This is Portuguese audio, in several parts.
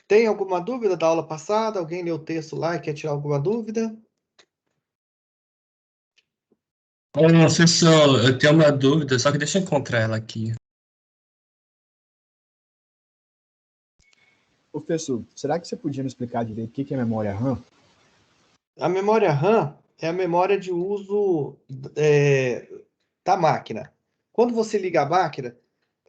Tem alguma dúvida da aula passada? Alguém leu o texto lá e quer tirar alguma dúvida? Professor, eu tenho uma dúvida, só que deixa eu encontrar ela aqui. Professor, será que você podia me explicar direito o que é memória RAM? A memória RAM é a memória de uso da máquina. Quando você liga a máquina,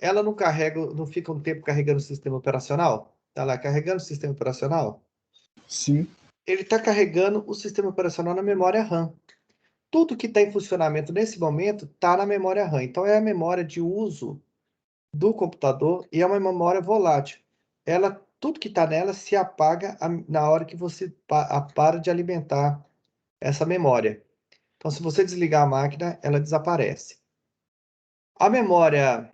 ela não carrega, não fica um tempo carregando o sistema operacional? Está lá carregando o sistema operacional? Sim. Ele está carregando o sistema operacional na memória RAM. Tudo que está em funcionamento nesse momento está na memória RAM. Então, é a memória de uso do computador e é uma memória volátil. Tudo que está nela se apaga na hora que você para de alimentar essa memória. Então, se você desligar a máquina, ela desaparece. A memória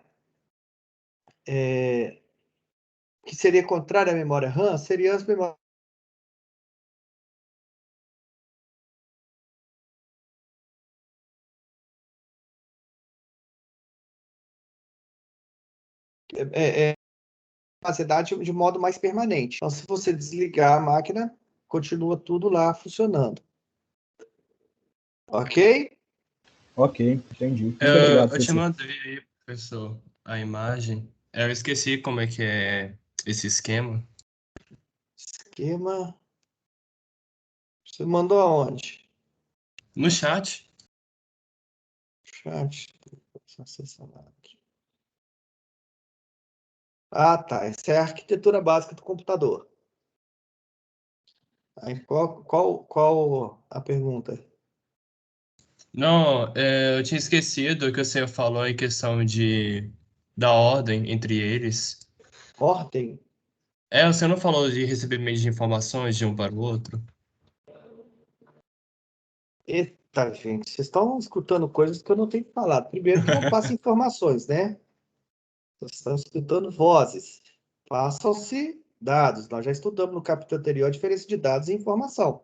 que seria contrária à memória RAM seria as memórias. Capacidade de modo mais permanente. Então, se você desligar a máquina, continua tudo lá funcionando. Ok? Ok, entendi. Muito obrigado, Eu te professor. mandei aí, professor, a imagem. Eu esqueci como é que é esse esquema. Esquema. Você mandou aonde? No chat. Chat. Ah, tá. Essa é a arquitetura básica do computador. Aí, qual a pergunta? Não, eu tinha esquecido que você falou em questão da ordem entre eles. Ordem? Você não falou de recebimento de informações de um para o outro? Eita, gente, vocês estão escutando coisas que eu não tenho falado. Primeiro que não passa informações, né? Vocês estão escutando vozes. Passam-se dados. Nós já estudamos no capítulo anterior a diferença de dados e informação.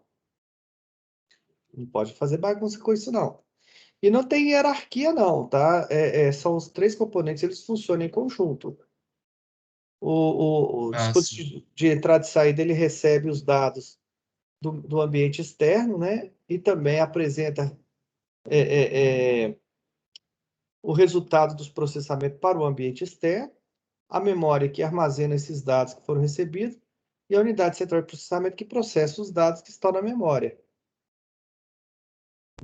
Não pode fazer bagunça com isso, não. E não tem hierarquia, não, tá? São os três componentes, eles funcionam em conjunto. O Ah, sim. dispositivo de entrada e saída, ele recebe os dados do ambiente externo, né? E também apresenta o resultado dos processamentos para o ambiente externo, a memória que armazena esses dados que foram recebidos e a unidade central de processamento que processa os dados que estão na memória.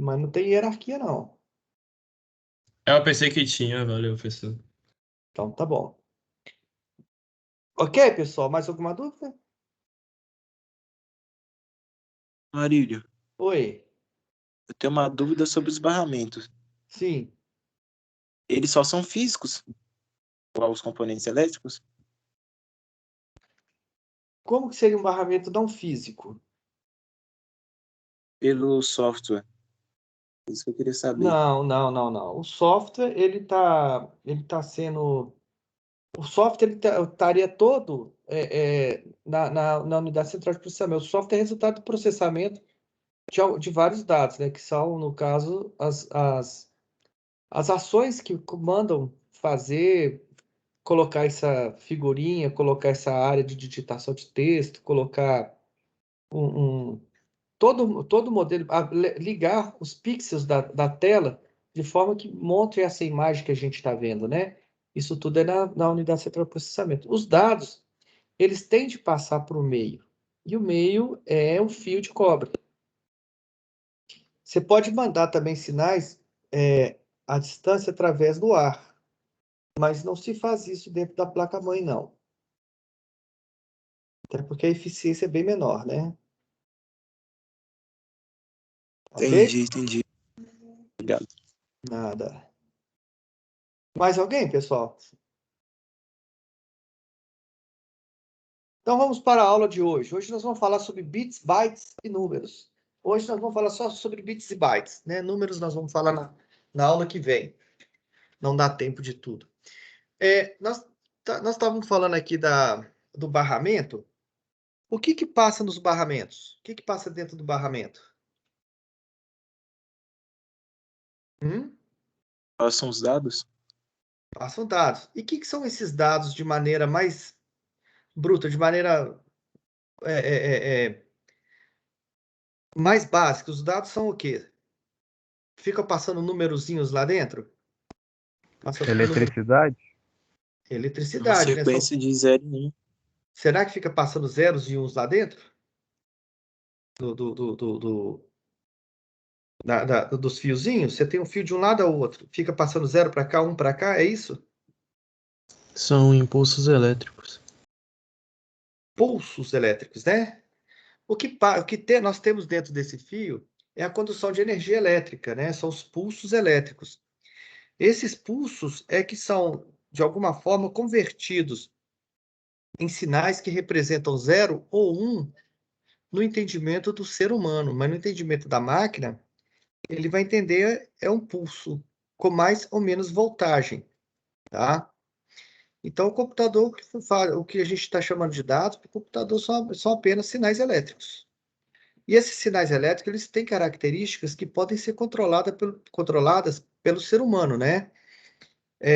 Mas não tem hierarquia, não. Eu pensei que tinha, valeu, professor. Então, tá bom. Ok, pessoal? Mais alguma dúvida? Marílio, Oi. eu tenho uma dúvida sobre os barramentos. Sim. Eles só são físicos, igual os componentes elétricos? Como que seria um barramento não físico? Pelo software. Isso que eu queria saber. Não. O software, ele tá sendo... O software estaria todo na unidade central de processamento. O software é resultado do processamento de vários dados, né? Que são, no caso, as ações que mandam fazer, colocar essa figurinha, colocar essa área de digitação de texto, colocar todo modelo, ligar os pixels da tela de forma que montre essa imagem que a gente está vendo, né? Isso tudo é na unidade central de processamento. Os dados, eles têm de passar por um meio, e o meio é um fio de cobre. Você pode mandar também sinais à distância através do ar, mas não se faz isso dentro da placa-mãe, não. Até porque a eficiência é bem menor, né? Ok? Entendi. Obrigado. Nada. Mais alguém, pessoal? Então vamos para a aula de hoje. Hoje nós vamos falar sobre bits, bytes e números. Hoje nós vamos falar só sobre bits e bytes, né? Números nós vamos falar na aula que vem. Não dá tempo de tudo. Nós estávamos falando aqui do barramento. O que passa nos barramentos? O que passa dentro do barramento? Quais são os dados? Passam dados. E o que são esses dados de maneira mais bruta, de maneira mais básicos. Os dados são o quê? Fica passando numerozinhos lá dentro? Passando Eletricidade? Uma eletricidade, né? sequência de 0 e 1. Será que fica passando zeros e uns lá dentro? Dos fiozinhos? Você tem um fio de um lado ao outro. Fica passando zero para cá, um para cá, é isso? São impulsos elétricos. Pulsos elétricos, né? O que nós temos dentro desse fio é a condução de energia elétrica, né? São os pulsos elétricos. Esses pulsos é que são, de alguma forma, convertidos em sinais que representam 0 ou 1 no entendimento do ser humano, mas no entendimento da máquina, ele vai entender é um pulso com mais ou menos voltagem, tá? Então, o computador, o que a gente está chamando de dados, o computador são apenas sinais elétricos. E esses sinais elétricos, eles têm características que podem ser controladas pelo ser humano, né?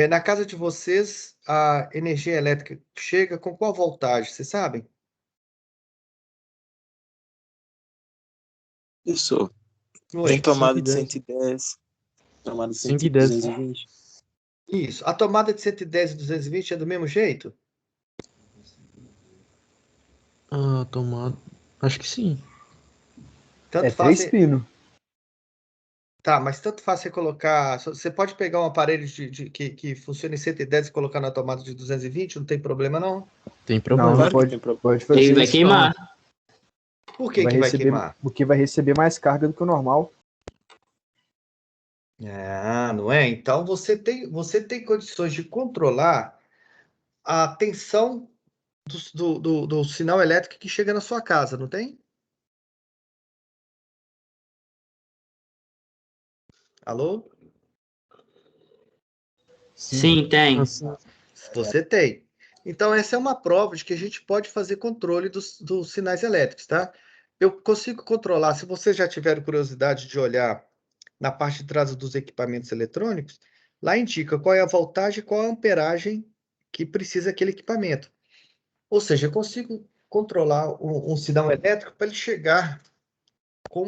Na casa de vocês, a energia elétrica chega com qual voltagem, vocês sabem? Isso. Oi. Tem tomada de 110. 110, tomada de 110. 220. Isso. A tomada de 110 e 220 é do mesmo jeito? Ah, tomada. Acho que sim. Tanto É faz. 3 pinos. Tá, mas tanto faz você colocar. Você pode pegar um aparelho que funciona em 110 e colocar na tomada de 220, não tem problema, não? Tem Não, problema. não Claro que pode, tem problema. pode fazer Ele vai isso, queimar. Por que Vai que vai receber, queimar? porque vai receber mais carga do que o normal. Ah, não é? Então você tem condições de controlar a tensão do sinal elétrico que chega na sua casa, não tem? Alô? Sim, tem. Assim, Você tem. Então, essa é uma prova de que a gente pode fazer controle dos sinais elétricos, tá? Eu consigo controlar. Se vocês já tiveram curiosidade de olhar na parte de trás dos equipamentos eletrônicos, lá indica qual é a voltagem, qual a amperagem que precisa aquele equipamento. Ou seja, eu consigo controlar um sinal elétrico para ele chegar com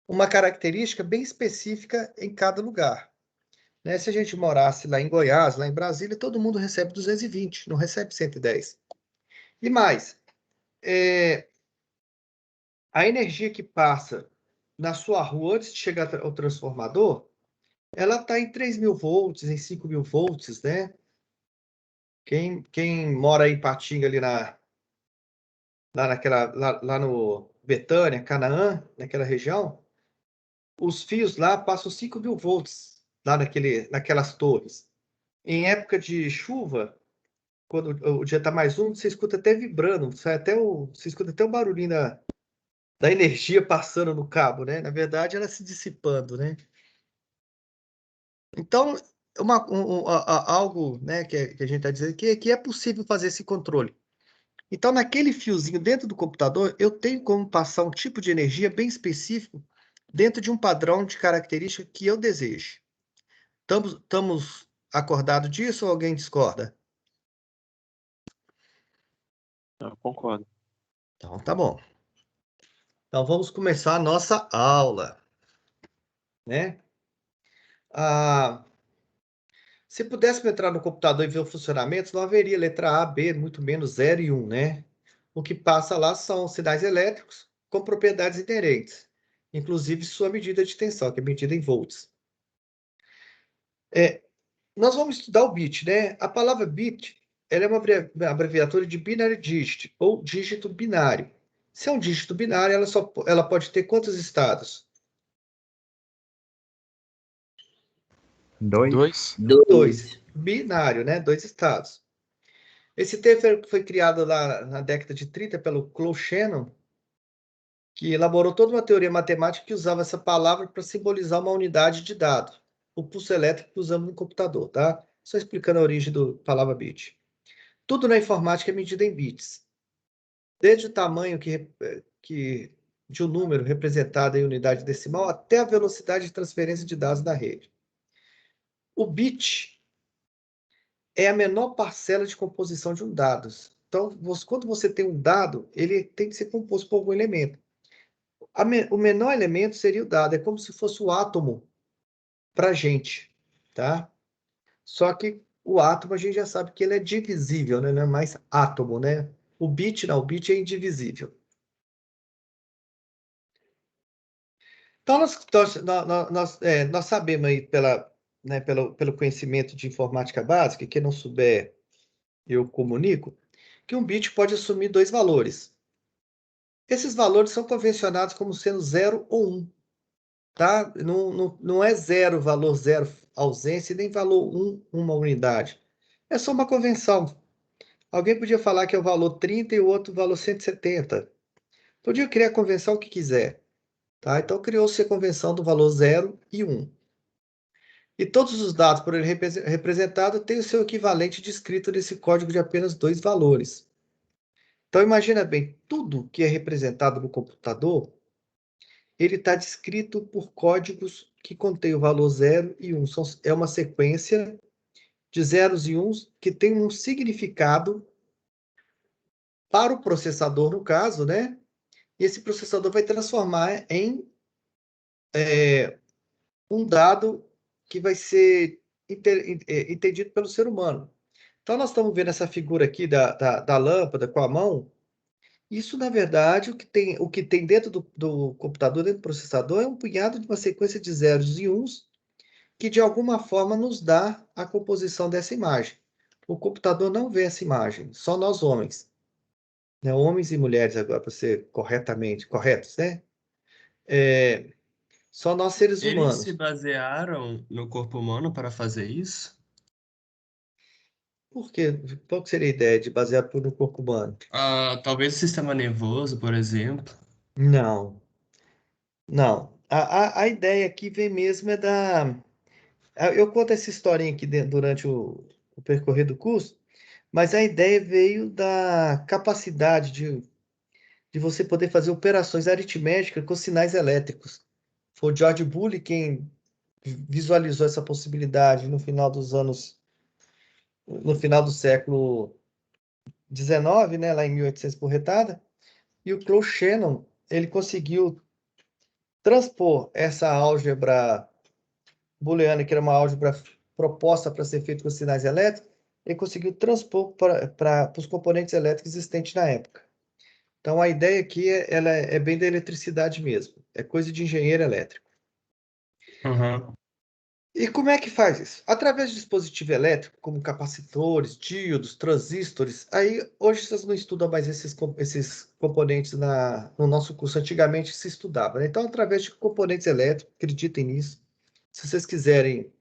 uma característica bem específica em cada lugar. Né? Se a gente morasse lá em Goiás, lá em Brasília, todo mundo recebe 220, não recebe 110. E mais, a energia que passa na sua rua antes de chegar ao transformador, ela está em 3.000 volts, em 5.000 volts, né? Quem mora aí em Patinga, ali lá no Betânia, Canaã, naquela região, os fios lá passam 5.000 volts, lá naquelas torres. Em época de chuva, quando o dia está mais úmido, você escuta até vibrando, você escuta até o barulhinho da energia passando no cabo, né? Na verdade, ela se dissipando, né? Então, algo, né, que a gente está dizendo que é possível fazer esse controle. Então, naquele fiozinho dentro do computador, eu tenho como passar um tipo de energia bem específico dentro de um padrão de característica que eu desejo. Estamos acordados disso ou alguém discorda? Eu concordo. Então, tá bom. Então, vamos começar a nossa aula, né? Se pudéssemos entrar no computador e ver o funcionamento, não haveria letra A, B, muito menos 0 e 1, né? O que passa lá são sinais elétricos com propriedades inerentes, inclusive sua medida de tensão, que é medida em volts. Nós vamos estudar o bit, né? A palavra bit, ela é uma abreviatura de binary digit, ou dígito binário. Se é um dígito binário, ela pode ter quantos estados? 2. 2. Binário, né? 2 estados. Esse termo foi criado lá na década de 30 pelo Claude Shannon, que elaborou toda uma teoria matemática que usava essa palavra para simbolizar uma unidade de dado, o pulso elétrico que usamos no computador, tá? Só explicando a origem da palavra bit. Tudo na informática é medido em bits. Desde o tamanho de um número representado em unidade decimal até a velocidade de transferência de dados da rede. O bit é a menor parcela de composição de um dado. Então, quando você tem um dado, ele tem que ser composto por algum elemento. O menor elemento seria o dado, é como se fosse o átomo para a gente, tá? Só que o átomo a gente já sabe que ele é divisível, né? Não é mais átomo, né? O bit não, o bit é indivisível. Então, nós sabemos aí pelo conhecimento de informática básica, quem não souber, eu comunico, que um bit pode assumir dois valores. Esses valores são convencionados como sendo 0 ou 1, tá? Não é zero, valor zero, ausência, nem valor 1, uma unidade. É só uma convenção. Alguém podia falar que é o valor 30 e o outro valor 170. Podia criar a convenção que quiser, tá? Então, criou-se a convenção do valor 0 e 1. E todos os dados por ele representado têm o seu equivalente descrito nesse código de apenas dois valores. Então, imagina bem, tudo que é representado no computador, ele está descrito por códigos que contêm o valor 0 e 1. É uma sequência de zeros e uns que tem um significado para o processador, no caso, né? E esse processador vai transformar em um dado que vai ser entendido pelo ser humano. Então, nós estamos vendo essa figura aqui da lâmpada com a mão. Isso, na verdade, o que tem dentro do computador, dentro do processador, é um punhado de uma sequência de zeros e uns que, de alguma forma, nos dá a composição dessa imagem. O computador não vê essa imagem, só nós homens. Né? Homens e mulheres, agora, para ser corretos, né? Só nós seres Eles se humanos. basearam no corpo humano para fazer isso? Por quê? Qual que seria a ideia de basear tudo no corpo humano? Ah, talvez o sistema nervoso, por exemplo. Não, não. A ideia aqui vem mesmo é da. Eu conto essa historinha aqui durante o percorrer do curso, mas a ideia veio da capacidade de você poder fazer operações aritméticas com sinais elétricos. Foi o George Boole quem visualizou essa possibilidade no final do século XIX, né, lá em 1800 por retada, e o Claude Shannon, ele conseguiu transpor essa álgebra booleana, que era uma álgebra proposta para ser feita com sinais elétricos, ele conseguiu transpor para os componentes elétricos existentes na época. Então, a ideia aqui ela é bem da eletricidade mesmo, é coisa de engenheiro elétrico. Uhum. E como é que faz isso? Através de dispositivo elétrico, como capacitores, díodos, transistores. Aí, hoje vocês não estudam mais esses componentes no nosso curso. Antigamente se estudava, né? Então, através de componentes elétricos, acreditem nisso. Se vocês quiserem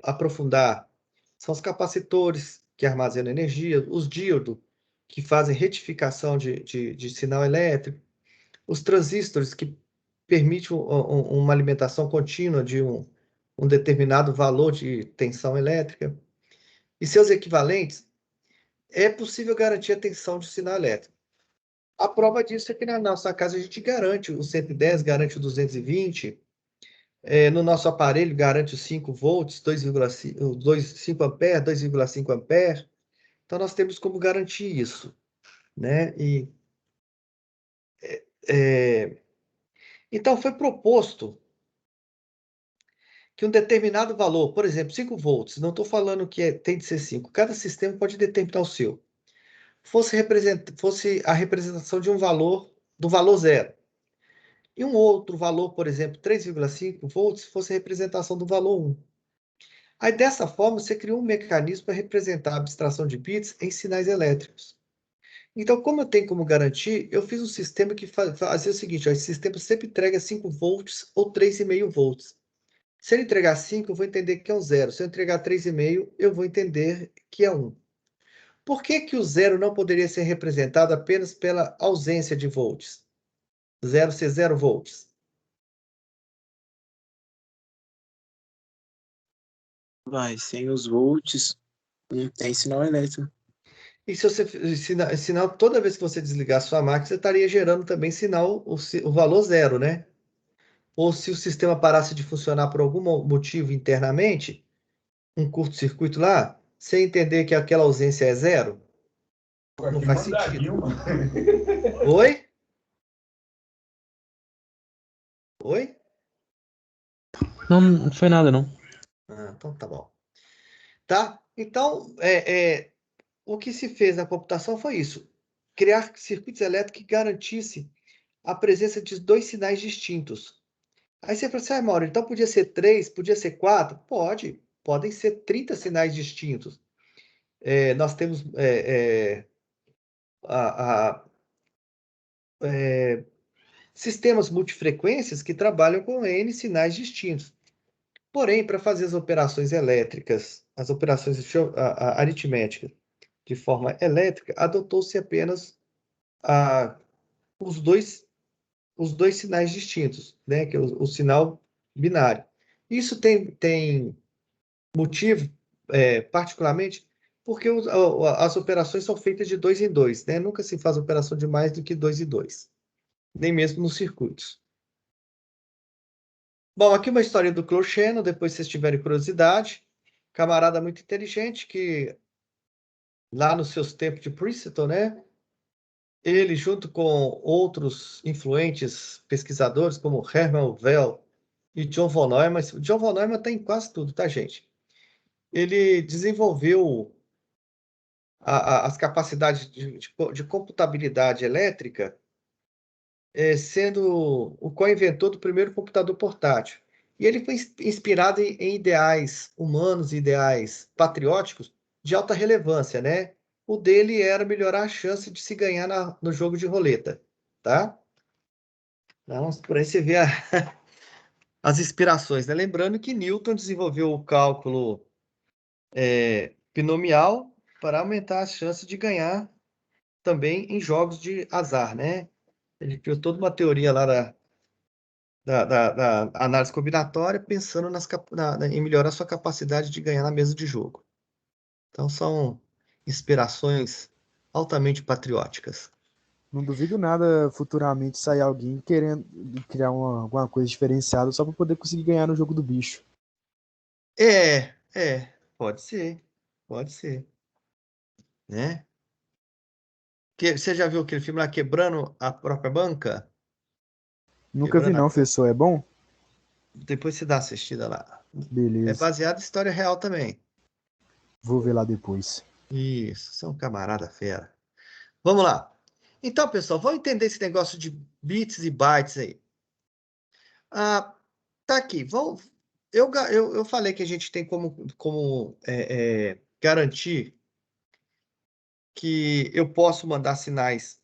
aprofundar, são os capacitores que armazenam energia, os díodos que fazem retificação de sinal elétrico, os transistores que permitem uma alimentação contínua de um determinado valor de tensão elétrica, e seus equivalentes, é possível garantir a tensão de sinal elétrico. A prova disso é que na nossa casa a gente garante o 110, garante o 220, no nosso aparelho garante os 5 volts, 5 amperes, 2,5 amperes. Então, nós temos como garantir isso, né? Então, foi proposto que um determinado valor, por exemplo, 5 volts, não estou falando que tem de ser 5, cada sistema pode determinar o seu, fosse a representação de um valor, do valor zero. E um outro valor, por exemplo, 3,5 volts, fosse a representação do valor 1. Aí, dessa forma, você criou um mecanismo para representar a abstração de bits em sinais elétricos. Então, como eu tenho como garantir, eu fiz um sistema que fazia o seguinte, ó, esse sistema sempre entrega 5 volts ou 3,5 volts. Se ele entregar 5, eu vou entender que é um zero. Se eu entregar 3,5, eu vou entender que é 1. Por que que o zero não poderia ser representado apenas pela ausência de volts? Zero ser 0 volts. Vai, sem os volts, não tem sinal elétrico. E se você, sinal, toda vez que você desligar a sua máquina, você estaria gerando também sinal, o valor zero, né? Ou se o sistema parasse de funcionar por algum motivo internamente, um curto-circuito lá, você entender que aquela ausência é zero, Não faz sentido. Mano. Oi? Oi? Não, não foi nada, não. Então tá bom. Tá? Então, o que se fez na computação foi isso: criar circuitos elétricos que garantissem a presença de dois sinais distintos. Aí você fala assim, Mauro, então podia ser 3, podia ser 4? Pode. Podem ser 30 sinais distintos. Nós temos a, sistemas multifrequências que trabalham com N sinais distintos. Porém, para fazer as operações elétricas, as operações aritméticas de forma elétrica, adotou-se apenas os dois sinais distintos, né, que é o sinal binário. Isso tem motivo, particularmente, porque as operações são feitas de 2 em 2, né? Nunca se faz operação de mais do que 2 em 2, nem mesmo nos circuitos. Bom, aqui uma história do Claude Shannon, depois se vocês tiverem curiosidade. Camarada muito inteligente que, lá nos seus tempos de Princeton, né? Ele, junto com outros influentes pesquisadores, como Hermann Weyl e John von Neumann. John von Neumann tem quase tudo, tá, gente? Ele desenvolveu as capacidades de computabilidade elétrica, sendo o co-inventor do primeiro computador portátil. E ele foi inspirado em ideais humanos, ideais patrióticos de alta relevância, né? O dele era melhorar a chance de se ganhar no jogo de roleta, tá? Então, por aí você vê as inspirações, né? Lembrando que Newton desenvolveu o cálculo binomial para aumentar as chances de ganhar também em jogos de azar, né? Ele criou toda uma teoria lá da análise combinatória, pensando em melhorar a sua capacidade de ganhar na mesa de jogo. Então, são inspirações altamente patrióticas. Não duvido nada futuramente sair alguém querendo criar alguma coisa diferenciada só para poder conseguir ganhar no jogo do bicho. Pode ser, né? Você já viu aquele filme lá, Quebrando a Própria Banca? Nunca vi não, professor. É bom? Depois você dá uma assistida lá. É Beleza. baseado em história real também. Vou ver lá depois. Isso, você é um camarada fera. Vamos lá. Então, pessoal, vamos entender esse negócio de bits e bytes aí. Tá aqui. Eu falei que a gente tem como garantir que eu posso mandar sinais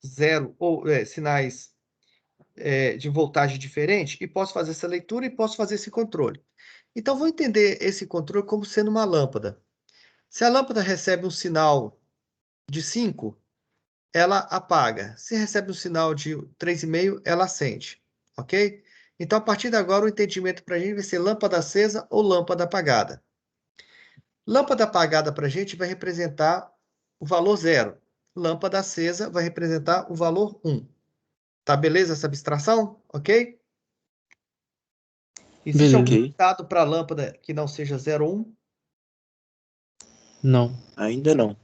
zero ou sinais de voltagem diferente e posso fazer essa leitura e posso fazer esse controle. Então, vou entender esse controle como sendo uma lâmpada. Se a lâmpada recebe um sinal de 5, ela apaga. Se recebe um sinal de 3,5, ela acende. Ok? Então, a partir de agora, o entendimento para a gente vai ser lâmpada acesa ou lâmpada apagada. Lâmpada apagada para a gente vai representar o valor 0. Lâmpada acesa vai representar o valor 1. Tá beleza essa abstração? Ok? Existe algum Beleza. estado para a lâmpada que não seja 0 ou 1? Não. Ainda não.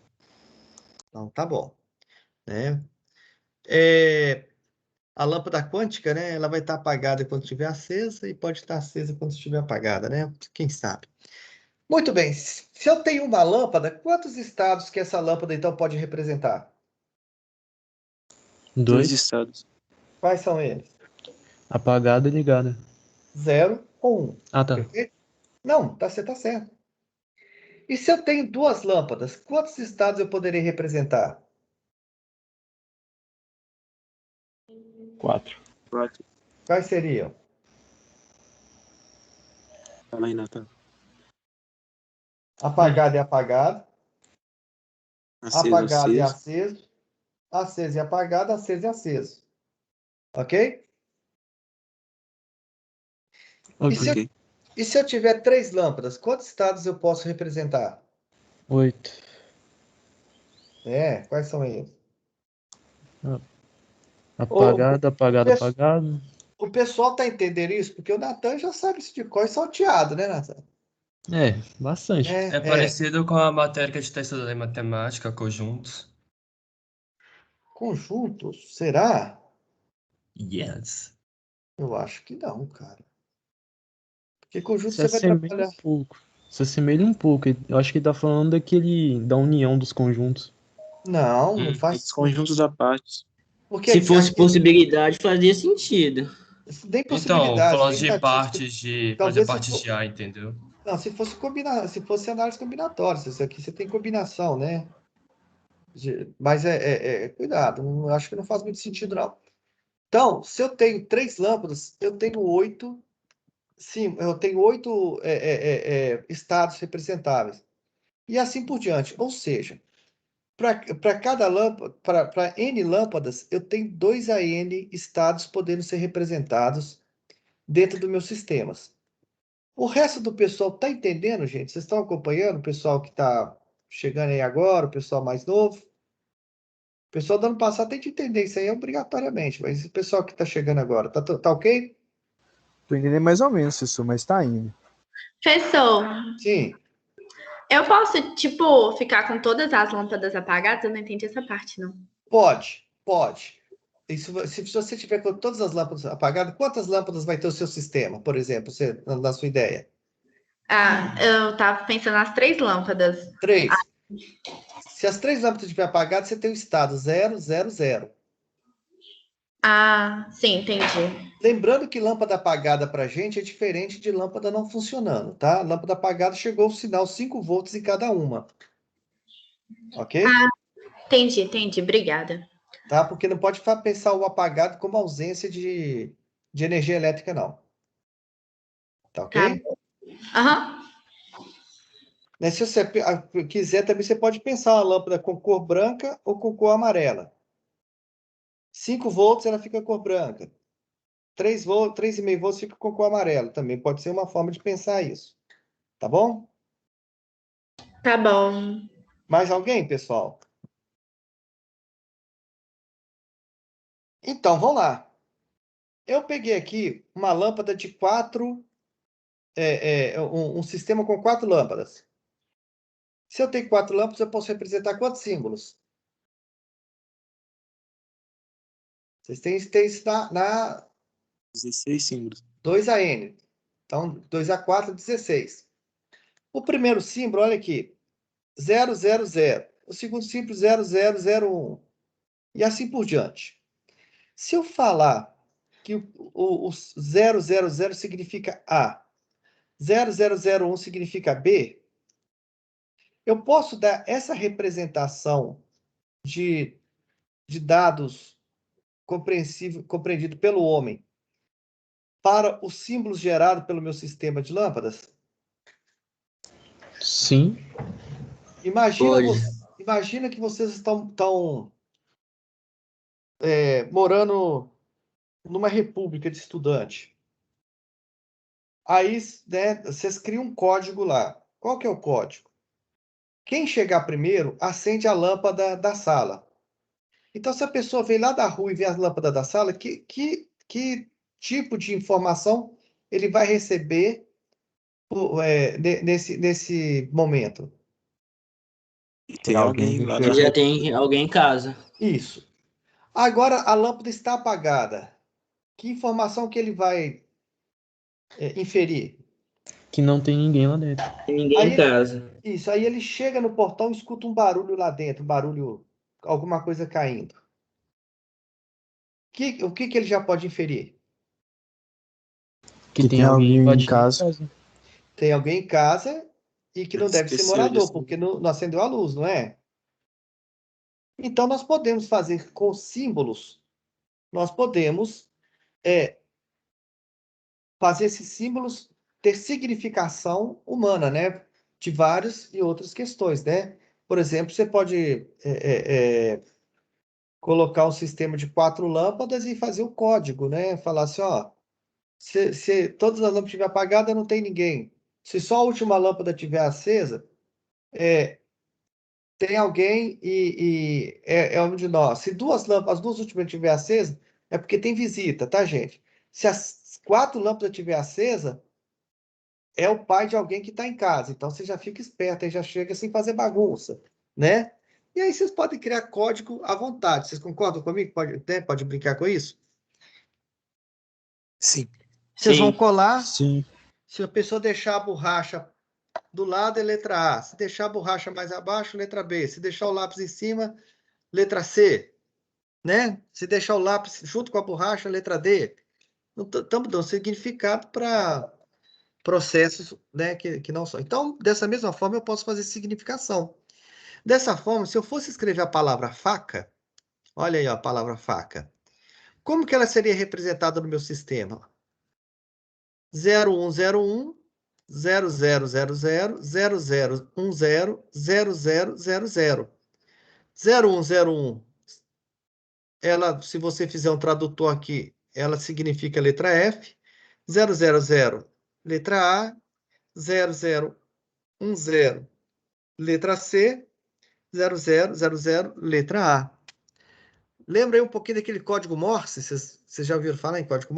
Então, tá bom. Né? A lâmpada quântica, né? Ela vai estar apagada quando estiver acesa e pode estar acesa quando estiver apagada, né? Quem sabe? Muito bem. Se eu tenho uma lâmpada, quantos estados que essa lâmpada então pode representar? 2 2. estados. Quais são eles? Apagada e ligada. 0 ou 1. Ah, tá. Perfeito? Não, você está certo. E se eu tenho duas lâmpadas, quantos estados eu poderei representar? 4. 4. Quais seriam? Fala aí, Natan. Apagado e apagado. Aceso, Apagado e aceso. aceso. Aceso e apagado, aceso e aceso. Ok? Ok. E se eu tiver 3 lâmpadas, quantos estados eu posso representar? 8. Quais são eles? Apagado, apagado, apagado. O pessoal tá entendendo isso? Porque o Natan já sabe isso de cor e salteado, né, Natan? É, bastante. É parecido com a matéria que a gente está estudando em matemática, conjuntos. Conjuntos, será? Yes. Eu acho que não, cara. Porque conjunto Se você vai assemelha trabalhar. um pouco. Se assemelha um pouco. Eu acho que ele tá falando da união dos conjuntos. Não, não Hum. É faz. dos conjuntos à parte. Porque Se fosse aqui, possibilidade, fazia sentido. nem Então, possibilidade, falando nem de estatística. partes de fazer Talvez se partes for. de A, entendeu? Não, se fosse combinar, se fosse análise combinatória, isso aqui você tem combinação, né? Mas cuidado, acho que não faz muito sentido, não. Então, se eu tenho 3 lâmpadas, eu tenho 8. Sim, eu tenho 8 estados representáveis. E assim por diante. Ou seja, para cada lâmpada, para N lâmpadas, eu tenho 2 a N estados podendo ser representados dentro dos meus sistemas. O resto do pessoal está entendendo, gente? Vocês estão acompanhando? O pessoal que está chegando aí agora, o pessoal mais novo? O pessoal do ano passado tem que entender isso aí obrigatoriamente, mas o pessoal que está chegando agora, tá ok? Tô entendendo mais ou menos isso, mas tá indo. Professor, Sim, eu posso, tipo, ficar com todas as lâmpadas apagadas? Eu não entendi essa parte, não. pode, pode. E se você tiver com todas as lâmpadas apagadas, quantas lâmpadas vai ter o seu sistema, por exemplo, na sua ideia? Ah, eu tava pensando nas 3 lâmpadas. 3. Se as 3 lâmpadas estiverem apagadas, você tem o estado 0, 0, 0. Ah, sim, entendi. Lembrando que lâmpada apagada para a gente é diferente de lâmpada não funcionando, tá? Lâmpada apagada chegou o sinal 5 volts em cada uma. Ok? Entendi, obrigada. Tá? Porque não pode pensar o apagado como ausência de energia elétrica, não. Tá ok? Tá. Aham. Né, se você quiser, também você pode pensar uma lâmpada com cor branca ou com cor amarela. 5 volts ela fica cor branca. 3 volts, 3,5 volts fica com cor amarela. Também pode ser uma forma de pensar isso. Tá bom? Tá bom. Mais alguém, pessoal? Então, vamos lá. Eu peguei aqui uma lâmpada de 4, um sistema com 4 lâmpadas. Se eu tenho 4 lâmpadas, eu posso representar quantos símbolos? Vocês têm isso na 16 símbolos. 2AN. Então, 2A4, 16. O primeiro símbolo, olha aqui, 0, 0, 0. O segundo símbolo, 0, 0, 0, 1. E assim por diante. Se eu falar que o 0, 0, 0 significa A, 0, 0, 0, 1 significa B, eu posso dar essa representação de dados compreendido pelo homem para os símbolos gerados pelo meu sistema de lâmpadas? Sim. Imagina que vocês estão morando numa república de estudante. Aí, né, vocês criam um código lá. Qual que é o código? Quem chegar primeiro, acende a lâmpada da sala. Então, se a pessoa vem lá da rua e vê as lâmpadas da sala, que tipo de informação ele vai receber nesse momento? Tem alguém lá Ele na já tem alguém em casa. Isso. Agora, a lâmpada está apagada. Que informação que ele vai inferir? Que não tem ninguém lá dentro. Tem ninguém Aí em casa. Isso, aí ele chega no portão e escuta um barulho lá dentro, alguma coisa caindo. O que ele já pode inferir? Que Que tem tem alguém alguém em invadindo casa. Tem alguém em casa e que não deve ser Esqueceu morador, disso. porque não acendeu a luz, não é? Então, nós podemos fazer com símbolos, nós podemos fazer esses símbolos ter significação humana, né? De várias e outras questões, né? Por exemplo, você pode colocar um sistema de 4 lâmpadas e fazer o código, né? Falar assim, ó, se todas as lâmpadas estiverem apagadas, não tem ninguém. Se só a última lâmpada estiver acesa, tem alguém e é um de nós. Se as 2 últimas estiverem acesas, é porque tem visita, tá, gente? Se as 4 lâmpadas estiverem acesas, é o pai de alguém que está em casa. Então, você já fica esperto, aí já chega sem fazer bagunça, né? E aí vocês podem criar código à vontade. Vocês concordam comigo? Pode brincar com isso? Sim. Vocês vão Sim. colar. Sim. Se a pessoa deixar a borracha do lado, é letra A. Se deixar a borracha mais abaixo, letra B. Se deixar o lápis em cima, letra C. Né? Se deixar o lápis junto com a borracha, letra D. Estamos dando significado para processos, né, que não são. Então, dessa mesma forma, eu posso fazer significação. Dessa forma, se eu fosse escrever a palavra faca, olha aí ó, a palavra faca, como que ela seria representada no meu sistema? 0101, 0000, 0010, 0000. 0101, ela, se você fizer um tradutor aqui, ela significa letra F. 000, letra A. 0010, letra C. 0000, letra A. Lembra aí um pouquinho daquele código Morse? Vocês já ouviram falar em código Morse?